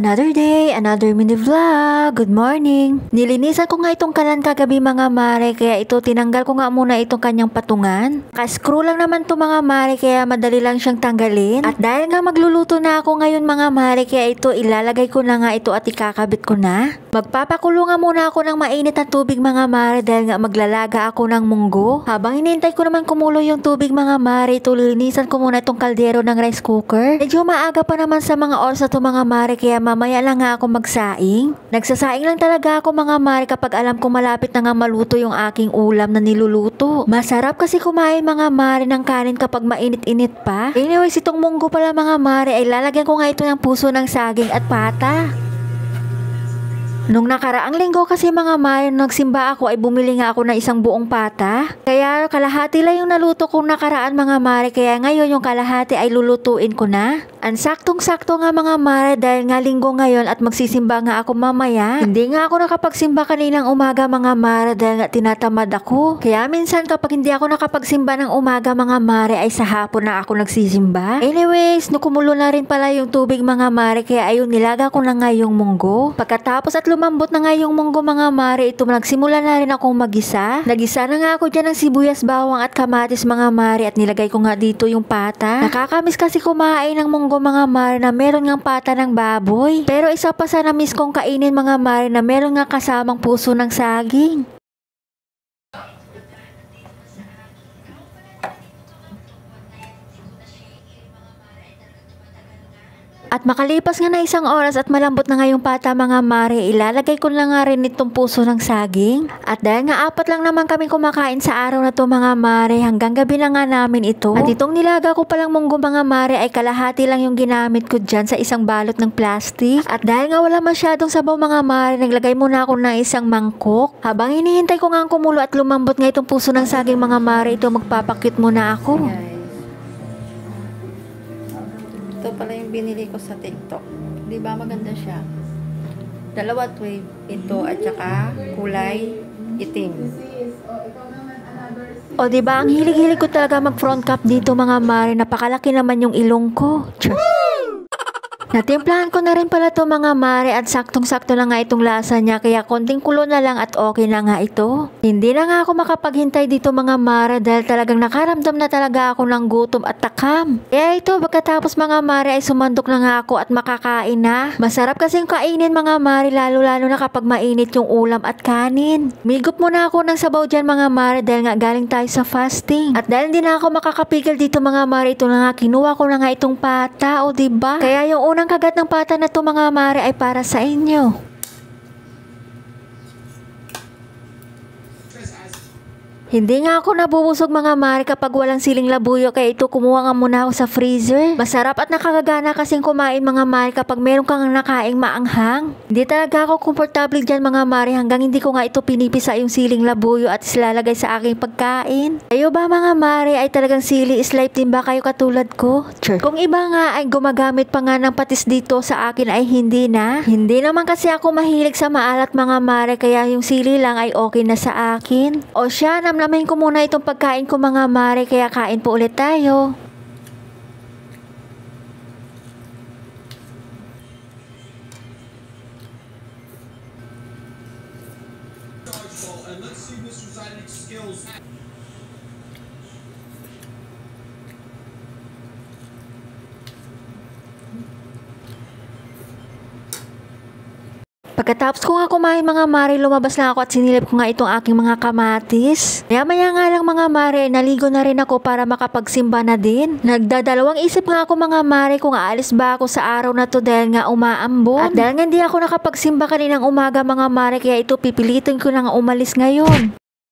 Another day, another mini vlog. Good morning. Nilinisan ko nga itong kalan kagabi mga mare, kaya ito tinanggal ko nga muna itong kanyang patungan. Ka-screw lang naman to mga mare, kaya madali lang siyang tanggalin. At dahil nga magluluto na ako ngayon mga mare, kaya ito ilalagay ko na nga ito at ikakabit ko na. Magpapakulo nga muna ako ng mainit na tubig mga mare, dahil nga maglalaga ako ng munggo. Habang hinihintay ko naman kumulo yung tubig mga mare, ito linisan ko muna itong kaldero ng rice cooker. Medyo maaga pa naman sa mga oras na to mga mare, kaya mamaya lang nga ako magsaing. Nagsasaing lang talaga ako mga mare kapag alam ko malapit na nga maluto yung aking ulam na niluluto. Masarap kasi kumain mga mare ng kanin kapag mainit-init pa. Anyways, itong munggo pala mga mare ay lalagyan ko nga ito ng puso ng saging at pata. Nung nakaraang linggo kasi mga mare, nung nagsimba ako ay bumili nga ako ng isang buong pata. Kaya kalahati lang yung naluto kong nakaraan mga mare, kaya ngayon yung kalahati ay lulutuin ko na. Ang saktong-sakto nga mga mare dahil nga linggo ngayon at magsisimba nga ako mamaya. Hindi nga ako nakapagsimba kaninang umaga mga mare dahil nga tinatamad ako. Kaya minsan kapag hindi ako nakapagsimba ng umaga mga mare ay sa hapon na ako nagsisimba. Anyways, kumulo na rin pala yung tubig mga mare, kaya ayun nilaga ko na nga yung munggo. Pagkatapos at lumambot na nga yung munggo mga mare, ito nagsimula na rin akong magisa. Nagisa na nga ako dyan ng sibuyas, bawang at kamatis mga mare at nilagay ko nga dito yung pata. Nakakamiss kasi kumain ng munggo mga mare na meron ngang pata ng baboy. Pero isa pa sa na-miss kong kainin mga mare na meron nga kasamang puso ng saging. At makalipas nga na isang oras at malambot na nga yung pata mga mare, ilalagay ko na nga rin itong puso ng saging. At dahil nga apat lang naman kami kumakain sa araw na to mga mare, hanggang gabi na nga namin ito. At itong nilaga ko palang munggo mga mare ay kalahati lang yung ginamit ko dyan sa isang balot ng plastic. At dahil nga wala masyadong sabaw mga mare, naglagay muna ako ng isang mangkok. Habang hinihintay ko nga ang kumulo at lumambot nga itong puso ng saging mga mare, ito magpapakit muna ako. Ito pala yung binili ko sa TikTok. Di ba maganda siya? Dalawa wave ito at saka kulay itim. O diba, ang hilig-hilig ko talaga mag front cap dito mga mare. Napakalaki naman yung ilong ko. Natimplahan ko na rin pala to mga mare at saktong-sakto na nga itong lasa niya, kaya konting kulo na lang at okay na nga ito. Hindi na nga ako makapaghintay dito mga mare dahil talagang nakaramdam na talaga ako ng gutom at takam. Kaya ito, pagkatapos mga mare ay sumandok na nga ako at makakain na. Masarap kasing kainin mga mare, lalo-lalo na kapag mainit yung ulam at kanin. Migop muna ako ng sabaw dyan mga mare dahil nga galing tayo sa fasting. At dahil hindi na ako makakapigil dito mga mare, ito na nga, kinuha ko na nga itong pata, o diba? Kaya yung unang kagat ng pata na to mga mare ay para sa inyo. Hindi nga ako nabubusog mga mare kapag walang siling labuyo, kaya ito kumuha nga muna ako sa freezer. Masarap at nakakagana kasing kumain mga mare kapag meron kang nakaing maanghang. Hindi talaga ako komportable dyan mga mare hanggang hindi ko nga ito pinipisa yung siling labuyo at islalagay sa aking pagkain. Kayo ba mga mare ay talagang sili is life din ba kayo katulad ko? Sure. Kung iba nga ay gumagamit pa nga ng patis dito, sa akin ay hindi na. Hindi naman kasi ako mahilig sa maalat mga mare, kaya yung sili lang ay okay na sa akin. O siya, namnamahin ko muna itong pagkain ko mga mare, kaya kain po ulit tayo. Pagkatapos ko nga kumain mga mare, lumabas na ako at sinilip ko nga itong aking mga kamatis. Maya-maya nga lang mga mare, naligo na rin ako para makapagsimba na din. Nagdadalawang isip nga ako mga mare kung aalis ba ako sa araw na to dahil nga umaambon. At dahil nga hindi ako nakapagsimba kaninang umaga mga mare, kaya ito pipilitin ko na nga umalis ngayon.